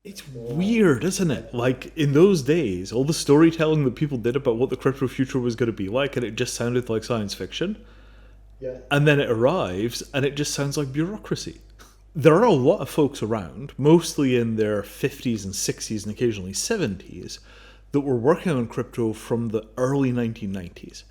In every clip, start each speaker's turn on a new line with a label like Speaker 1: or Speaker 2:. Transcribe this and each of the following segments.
Speaker 1: It's weird, isn't it? Like in those days, all the storytelling that people did about what the crypto future was going to be like, and it just sounded like science fiction.
Speaker 2: Yeah.
Speaker 1: And then it arrives, and it just sounds like bureaucracy. There are a lot of folks around, mostly in their 50s and 60s and occasionally 70s, that were working on crypto from the early 1990s.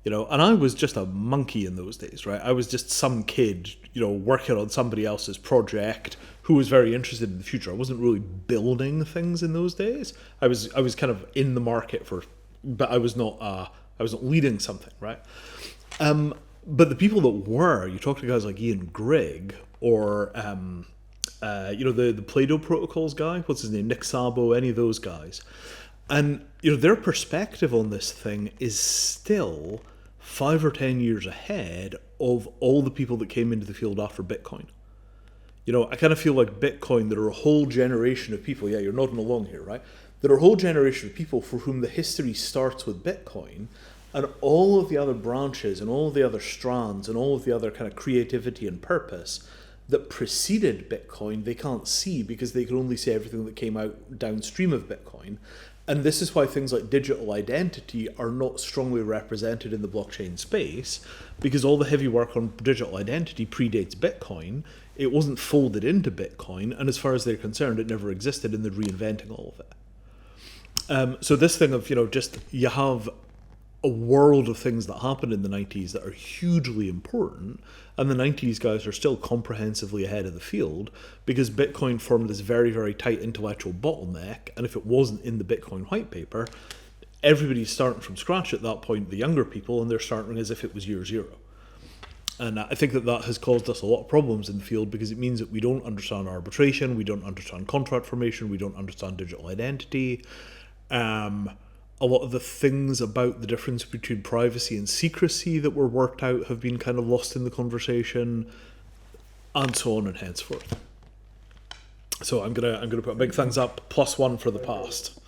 Speaker 1: And I was just a monkey in those days, right? I was just some kid, working on somebody else's project who was very interested in the future. I wasn't really building things in those days. I was kind of in the market but I wasn't leading something, right? But the people that were, you talk to guys like Ian Grigg or the Play-Doh protocols guy, what's his name, Nick Szabo, any of those guys, and their perspective on this thing is still 5 or 10 years ahead of all the people that came into the field after Bitcoin. I kind of feel like Bitcoin, there are a whole generation of people, yeah, you're nodding along here, right? There are a whole generation of people for whom the history starts with Bitcoin, and all of the other branches and all of the other strands and all of the other kind of creativity and purpose that preceded Bitcoin, they can't see because they can only see everything that came out downstream of Bitcoin. And this is why things like digital identity are not strongly represented in the blockchain space, because all the heavy work on digital identity predates Bitcoin. It wasn't folded into Bitcoin, and as far as they're concerned, it never existed, and they're reinventing all of it. So this thing of, just you have a world of things that happened in the 90s that are hugely important, and the 90s guys are still comprehensively ahead of the field because Bitcoin formed this very, very tight intellectual bottleneck, and if it wasn't in the Bitcoin white paper, everybody's starting from scratch at that point, the younger people, and they're starting as if it was year zero. And I think that has caused us a lot of problems in the field because it means that we don't understand arbitration, we don't understand contract formation, we don't understand digital identity. A lot of the things about the difference between privacy and secrecy that were worked out have been kind of lost in the conversation, and so on and henceforth. So I'm gonna put a big thumbs up, +1 for the past.